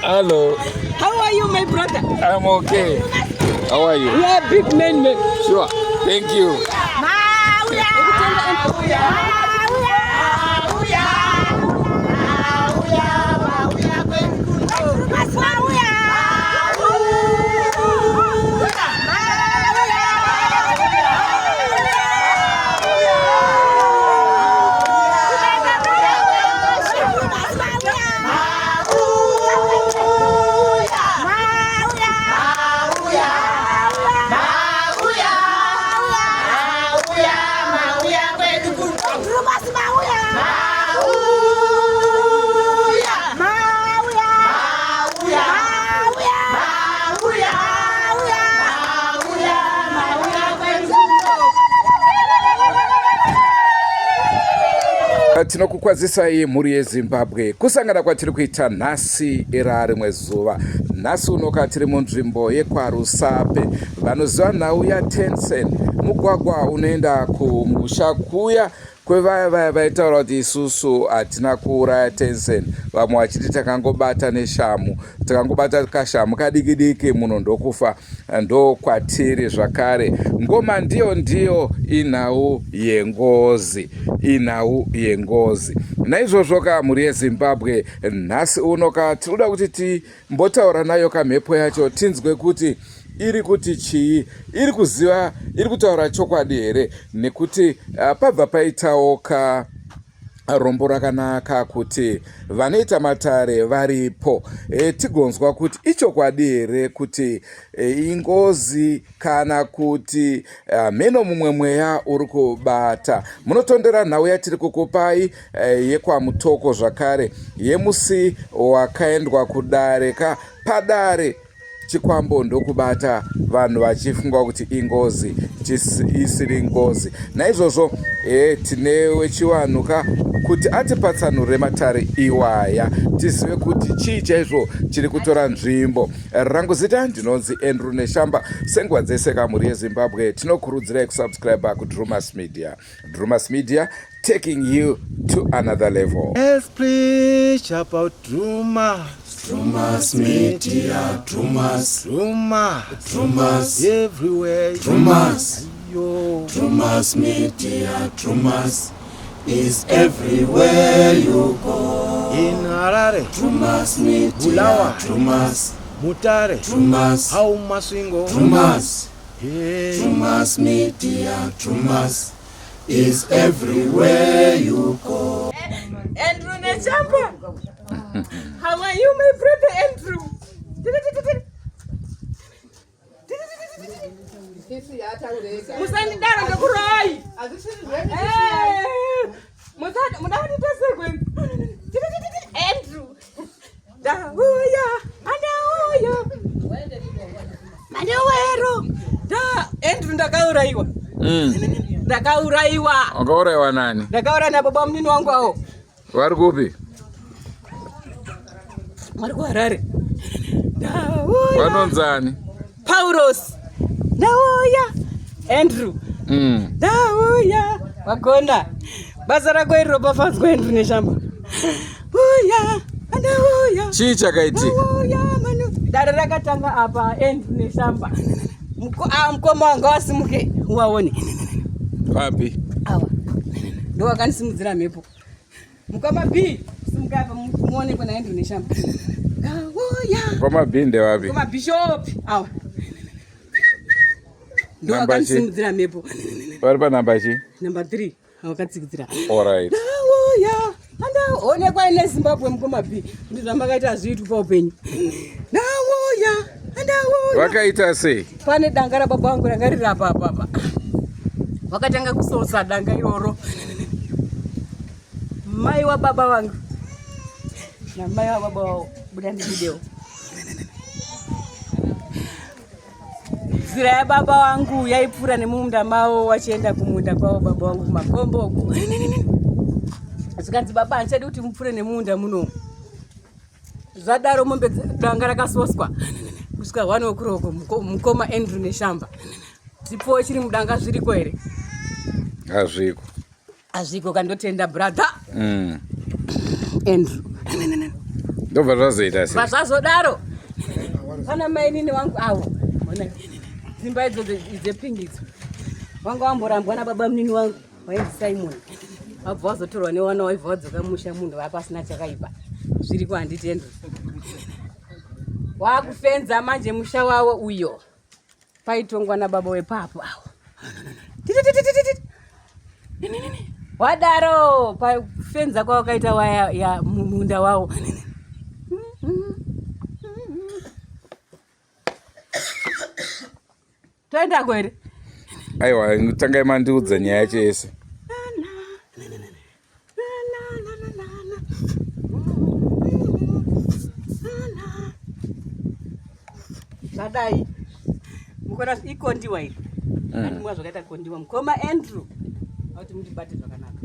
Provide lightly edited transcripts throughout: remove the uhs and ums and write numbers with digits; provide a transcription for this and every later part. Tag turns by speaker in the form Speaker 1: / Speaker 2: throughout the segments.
Speaker 1: Hello.
Speaker 2: How are you, my brother?
Speaker 1: I'm okay. How are you?
Speaker 2: We are big men.
Speaker 1: Sure. Thank you. Tinokukwazisai mhuri yeZimbabwe kusangana kwatiri kuita nhasi era rimwe zuva. Nhasi unoka tiri munzvimbo yekwaRusape. Vanoziva nhau yaTensen, mugwagwa unoenda kumusha kuya kwevaya vaitaura kuti isusu hatina kuuraya Tensen, vamwe vachiti takangobata neshamu, takangobata kashamu kadiki muno ndokufa. Ndo kwatiri zvakare. Ngoma ndiyo inhau yengozi. Naizvozvo mhuri yeZimbabwe, nhasi unoka tinoda kuti timbotaura nayo kamhepo yacho tinzwe kuti iri kuti chii, iri kuziva, iri kutaura chokwadi here, nekuti pabva paitawo rombo rakanaka kuti vanoita matare varipo. Tigonzwa kuti ichokwadi here kuti ingozi kana kuti mheno mumwe mweya uri kubata. Munotondera nhau yatiri kukupai yekwamutoko zvakare, yemusi wakaendwa kudare padare chikwambo ndokubata vanhu vachifunga kuti ingozi isiri ngozi. Naizvozvo tine wechiwanuka kuti atipatsanure matare iwaya tizive kuti chii chaizvo chiri kutora nzvimbo. Rangu zita ndinonzi Andrew Neshamba. Senguva dzese kamhuri yeZimbabwe tinokurudzirai kusubscribe kuDrumas Media. Drumas Media, taking you to another level.
Speaker 3: Let's preach about Drumas
Speaker 4: Media, Drumas
Speaker 3: everywhere.
Speaker 4: Drumas Media, Drumas is everywhere you go.
Speaker 3: In Harare,
Speaker 4: Drumas Media,
Speaker 3: Bulawa,
Speaker 4: Drumas,
Speaker 3: Mutare,
Speaker 4: Drumas,
Speaker 3: Haumasingo,
Speaker 4: Drumas, Drumas Media, Drumas is everywhere you go.
Speaker 2: Andrew Neshamba. How are you, my brother Andrew? Musandidaro ndokurai. Andrew. Dahuya, anahuya. Manowero. Andrew ndakauraiwa. Ndakauraiwa.
Speaker 1: Wakauraiwa nani?
Speaker 2: Ndakauraiwa na baba mnini wangu hao.
Speaker 1: Vari kupi?
Speaker 2: Vari kuHarare.
Speaker 1: Vanonzani?
Speaker 2: Paulos. Ndauya. Andrew. Ndauya. Wagonda. Basa rako iri ropafanzwa Andrew Neshamba. Uya. Ndauya.
Speaker 1: Chii chakaitika?
Speaker 2: Manu. Dare rakatanga apa Andrew Neshamba. Mukoma wanga wasimuke uwaone.
Speaker 1: Wapi?
Speaker 2: Awa. Ndo wakanisimudzira mhepo. Mukoma B. Simuka apa muone kuna Andrew Neshamba.
Speaker 1: Koma binde wapi?
Speaker 2: Koma bishop. Awa. Ndo wakanisimudzira mhepo.
Speaker 1: Vari panamba chi?
Speaker 2: Number 3. Awakatsikitsira.
Speaker 1: Alright.
Speaker 2: Ndauya. Onekwa ine Zimbabwe mukoma B. Ndi zvamakaita zvitu paupenyu. Ndauya.
Speaker 1: Vakaita sei?
Speaker 2: Pane danga rababa vangu ranga riri apa. Vakatanga kusosa danga iroro. Mai wa baba vangu na mai wa baba wao buda ndidewo. Nzira ya baba wangu yaipfuura nemumunda mavo wachienda kumunda kwavo baba wangu kumakombo uku. Zvikanzi baba handichadi kuti mupfuure nemunda muno. Zvadaro mombe danga rakasoswa. Kusvika 1 o'clock mukoma Andrew Neshamba. Zipo chiri mudanga zviriko here?
Speaker 1: Hazviko.
Speaker 2: azviko kandotenda brother Andrew
Speaker 1: ndobva zvazoita sei
Speaker 2: zvazodaro pana mainini wangu awo ona dzimba idzo dzepingidzo wanga wamborambwa nababa munini wangu wainzi Simon wabva wazotorwa newana waibva wadzoka musha munhu vapasina chakaipa zviri kuhanditi Andrew wakufenza manje musha wawo uyo paitongwa nababa wepapo awo wadaro pakufenza kwawakaita waya ya munda wawo toenda kwere
Speaker 1: aiwa tangai mandiudza nyaya yacho yese
Speaker 2: zvadai mukona ikondiwa iri andimwa zvakaita kondiwa mukoma Andrew auti mutibate zvakanaka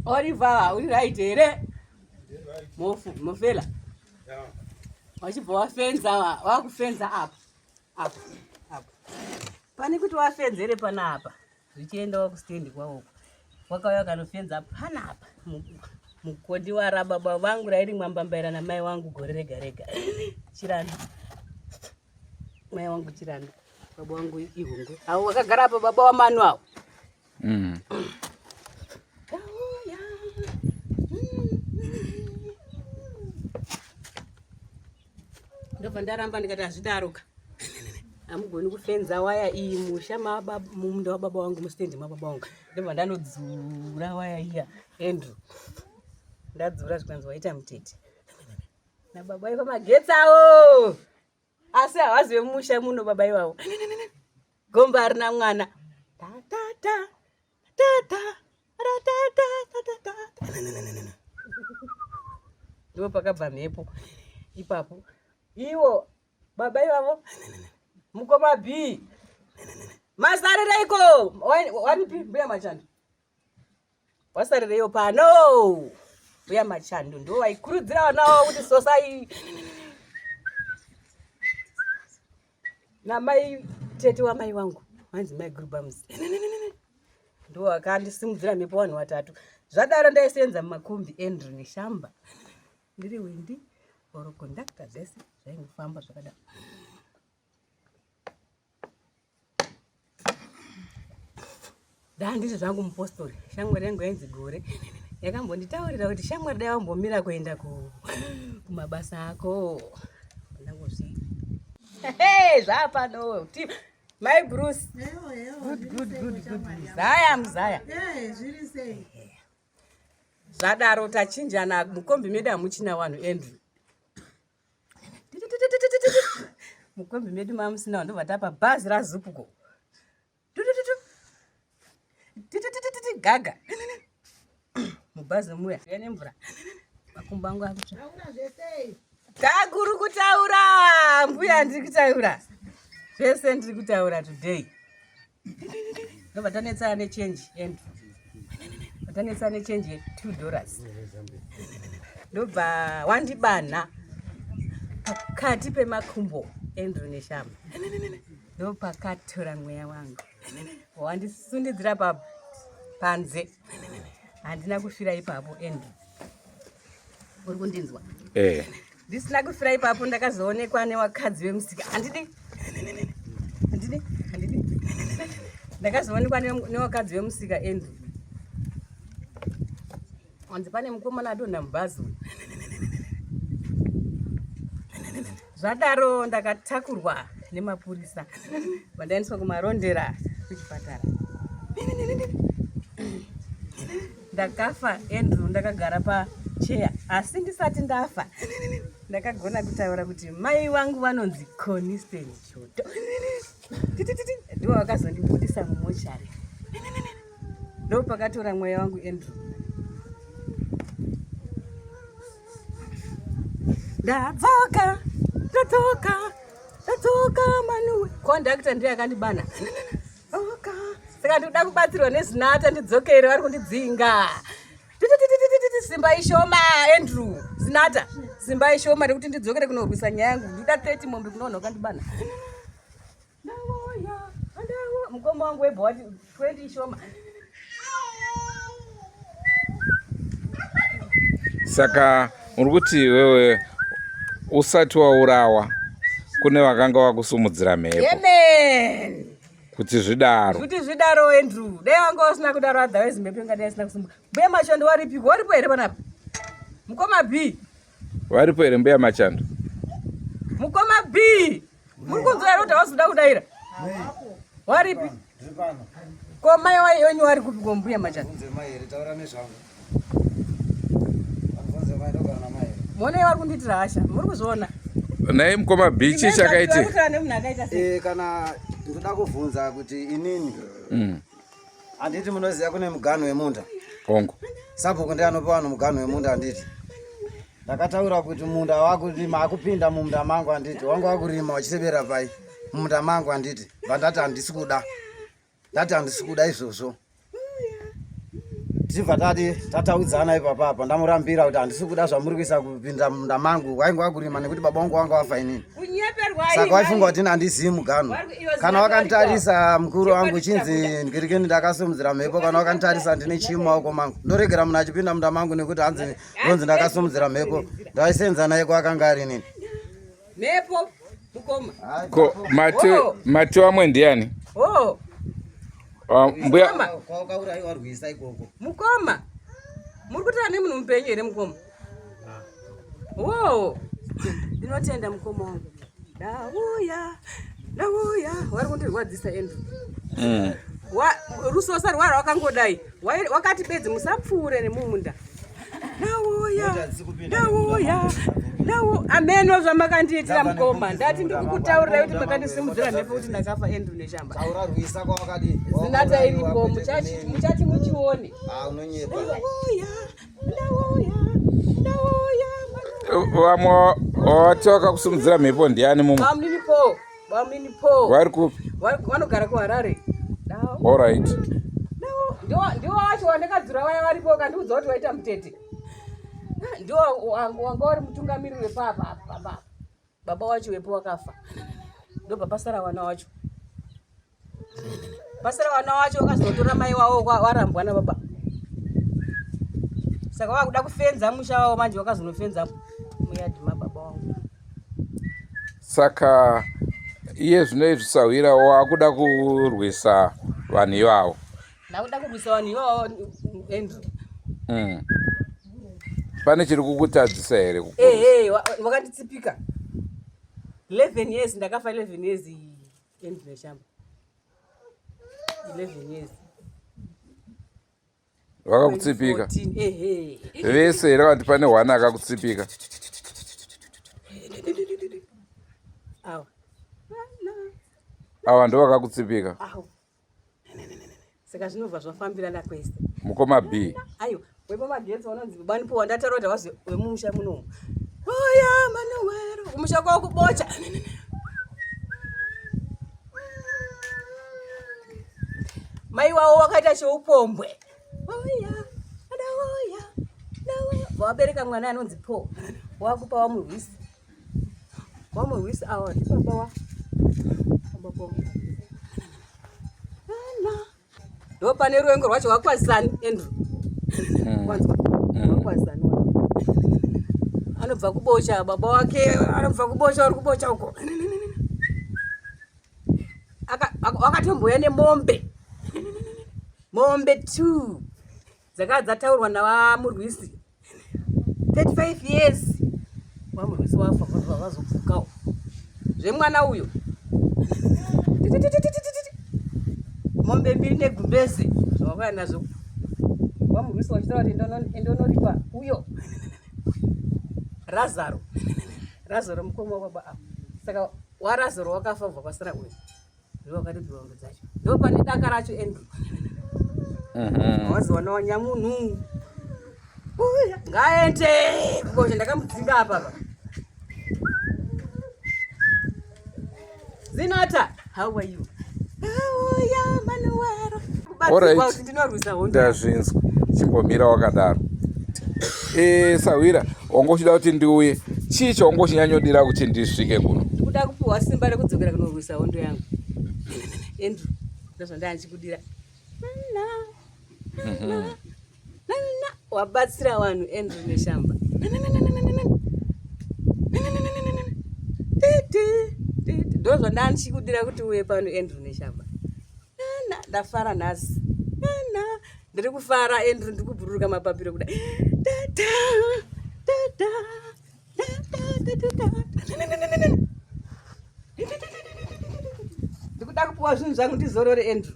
Speaker 2: Oliver uri right here mofela wachibva wafenza wakufenza apa pane kuti wafenzere pana apa zvichienda wakustendi kwawoko wakauya kanofenza panapa mukondi warababa vangu rairi mwambambaira namai wangu gore rega rega Chiranda mai wangu Chiranda baba wangu Ihungwe awo wakagara apa baba wamanu awo ndobva ndaramba ndikati azvidaroka amugoni kufenza waya iyi musha mumunda wababa wangu mustendi mababa wangu ndobva ndanodzura waya iya Andrew ndadzura zvikanzi waita mutete nababa iva magetsi awo asi havazive musha muno baba ivavo gomba arina mwana ndo pakabva mhepo ipapo iwo baba ivavo mukoma B masarireiko wanipi mbuya machando wasarireio pano mbuya machando ndo waikurudzira vana wavo kuti sosai namai tete wamai wangu wanzi mai Grubams ndo wakandisimudzira mhepo vanhu vatatu zvadaro ndaisenza mumakombi Andrew neshamba ndiri windi oro kondakta dzese zvaingofamba zvakadaro ndanditi zvangu mupostori shamwari yangu yainzi Gore yakambonditaurira kuti shamwari dai wambomira kuenda kumabasa ako ndangozvi zvapano my Bruce good muzaya zvadaro tachinjana mukombi medu hamuchina wanhu Andrew mukombi medu mamusina wanhu ndobva tapa bhazi raZupuko gaga mubhazi muya nemvura makumbo angu akutsva takuri kutaura mbuya ndiri kutaura zvese ndiri kutaura today ndobva tanetsana nechange Andrew tanetsana nechange $2 ndobva wandibana pakati pemakumbo Andrew neshamba ndo pakatora mweya wangu wandisundidzira panze handina kufira ipapo Andrew uri kundinzwa ndisina kufira ipapo ndakazoonekwa newakadzi vemusika handidi ndakazoonekwa newakadzi vemusika Andrew wanzi pane mukomana adonha mubhazi zvadaro ndakatakurwa nemapurisa vandaendeswa kumarondera kuchipatara ndakafa Andrew ndakagara pacheya asi ndisati ndafa ndakagona kutaura kuti mai wangu vanonzi Conisten Choto ndiwo vakazondibudisa mumochari ndo pakatora mweya wangu Andrew ndadzoka manuwe kondakta ndiyo yakandibana saka ndikuda kubatsirwa nezinata ndidzokere vari kundidzinga simba ishoma Andrew zinata simba ishoma rekuti ndidzokere kunorwisa nyaya yangu ndida 30 mombe kunoona wakandibana mukoma wangu webva wati 20 shoma.
Speaker 1: Saka uri kuti wewe usati waurawa kune vakanga vakusumudzira mhepo.
Speaker 2: Amen.
Speaker 1: Kuti zvidaro.
Speaker 2: Kuti zvidaro Andrew. Dai wanga usina kudaro otherwise mhepo ingadai isina kusumuka. Mbuya Machando waripiko? Waripo here panapa? Mukoma B.
Speaker 1: Varipo here Mbuya Machando?
Speaker 2: Mukoma B. Muri kunzwa here kuti hauzoda kudaira? Waripi? Ko mai wenyu vari kupi ko Mbuya Machando? Mone vari kundiitira hasha. Muri kuzviona?
Speaker 1: Naye mukoma B chii chakaite?
Speaker 3: Kana ndoda kuvhunza kuti inini handiti munoziva kune muganhu wemunda
Speaker 1: Hongo.
Speaker 3: sabhuku ndianopa vanhu muganhu wemunda handiti ndakataura kuti munda wakurima akupinda mumunda mangu handiti wanga wakurima wachisevera pai mumunda mangu handiti vandati handisi kuda izvozvo tichibva tataudzana ipapapa ndamurambira kuti handisi kuda zvamuri kuisa kupinda mumunda mangu wainge wakurima nekuti baba wangu wanga wafa inini saka waifunga kuti handizivi muganhu kana wakanditarisa mukuru wangu chinzi ndirikeni ndakasumudzira mhepo kana wakanditarisa ndine chii mumaoko mangu ndoregera munhu achipinda munda mangu nekuti ronzi ndakasumudzira mhepo ndaisenza naye kwakanga ari nini
Speaker 2: mhepo mukoma
Speaker 1: Ko mate wamwe ndiani? Mbuya
Speaker 3: kwaukaurayiwarwisa ikoko
Speaker 2: mukoma muri kutaura nemunhu mupenyu here mukoma? Ndinotenda mukoma wangu. Ndauya vari kundirwadzisa Andrew. Rusosa rwari wakangodai wakati bedzi musapfuure nemumunda. Ndauya ameno zvamakandiitira mukoma ndati ndikukutaurirai kuti makandisimudzira mhepo kuti ndakafa Andrew neshamba.
Speaker 3: taurarwisa kwawakadi
Speaker 2: Zinata iriko muchati muchione.
Speaker 1: vamwe wati wakakusumudzira mhepo ndiani mumwe?
Speaker 2: Vamuninipo.
Speaker 1: Vari kupi?
Speaker 2: Vanogara kuHarare.
Speaker 1: Alright.
Speaker 2: Ndiwo wacho wandakadzura vaya varipo kandiudza kuti waita mutete. Ndiwo wanga uri mutungamiriri wepapa. Baba wacho wepo wakafa. Ndobva pasara wana wacho. Wakazotora mai wavo warambwa nababa. Saka wakuda kufenza musha wavo manje wakazonofenza muyadhi mababa wangu.
Speaker 1: Saka iye zvinoizvi Sawira wakuda kurwisa vanhu ivavo.
Speaker 2: Ndakuda kurwisa vanhu ivavo Andrew.
Speaker 1: Pane chiri kukutadzisa here?
Speaker 2: Wakanditsipika 11 years ndakafa 11 years Andrew neshamba 11 years
Speaker 1: Vakakutsipika? Vese here vanti pane hwana akakutsipika? Ava ndo vakakutsipika?
Speaker 2: Saka zvinobva zvafambirana kwese.
Speaker 1: Mukoma B.
Speaker 2: Ayo wepo magetsi vanonzi banipo wandataura wazi wemusha munomu. Manuwero kumusha kwako kubocha. Mai wavo wakaita cheupombwe. Wabereka mwana anonzi Po. Wakupa wamurwisi. Awa ndi baba wa. Ndo pane ruvengo rwacho wakwazisani Andrew. Kwanza wakwazisani. Anobva kubocha baba wake anobva kubocha uri kubocha huko. Wakatomboya nemombe. Mombe 2 dzataurwa navamurwisi 35 years vamurwisi wafa vazopfukawo zvemwana uyo mombe 2 negumbezi zvavakaya nazvo vamurwisi vachitaura kuti endonoripa uyo Razaro mukoma wababa apa saka waRazaro wakafa ubva pasara uyo ndovakatibva mombe dzacho ndo pane daka racho Andrew. Waziwana wanyamunhu ngaende kubocha ndakamudzinga apa. Zinata, how are you?
Speaker 1: Alright.
Speaker 2: Ndinorwisa hondo.
Speaker 1: Ndazvinzwa. Chimbomira wakadaro. Sawira, wangochida kuti ndiuye. Chii chaungochinyanyo kuti ndisvike kuno?
Speaker 2: Kuda kupiwa simba rekudzokera kunorwisa hondo yangu. Andrew. ndozvandanchikudira wabatsira vanhu Andrew Neshamba ndozvandanchikudira kuti uye pano Andrew Neshamba ndafara nhasi ndiri kufara Andrew ndiri kubhururuka mapapiro kuda ndikuda kupuwa zvinhu zvangu ndizorore Andrew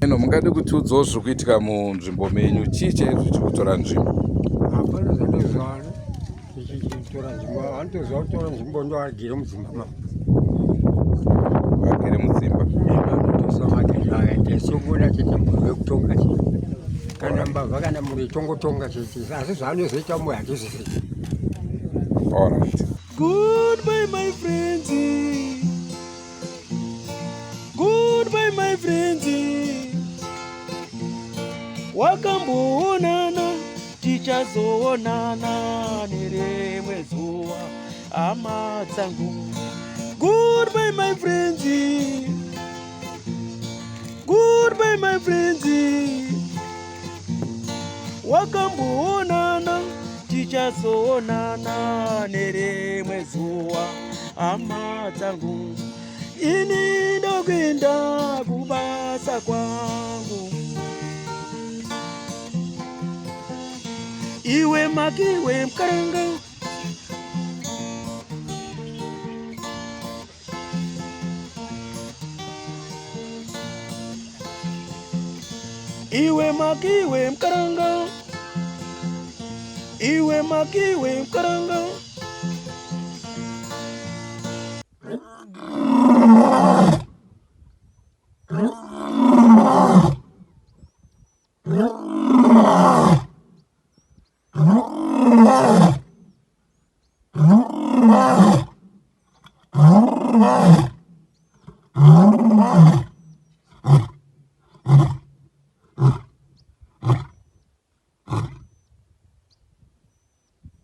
Speaker 1: eno mungade kutiudzawo zviri kuitika munzvimbo menyu chii chaizvo chiri kutora nzvimbo?
Speaker 5: hapana zvandozvana ichi chitora nzvimbo andoziva kutora nzvimbo ndo agere mudzimba mavo
Speaker 1: vagere mudzimba
Speaker 5: ndesongona chete mhuri wekutonga chii kana mbavha kana mhuri itongotonga chete asi zvaanozoita mwe handizvizivi.
Speaker 1: Alright.
Speaker 6: Goodbye, my friends. Goodbye, my friends. Wakamboonana tichazoonana nerimwe zuva hama dzangu. Goodbye, my friends. Goodbye, my friends. Wakamboonana tichazoonana nerimwe zuva hama dzangu. Ini ndokuenda kubasa kwangu. Iwe makiwe mkaranga. Iwe makiwe mkaranga. Iwe makiwe mkaranga.
Speaker 4: Ah!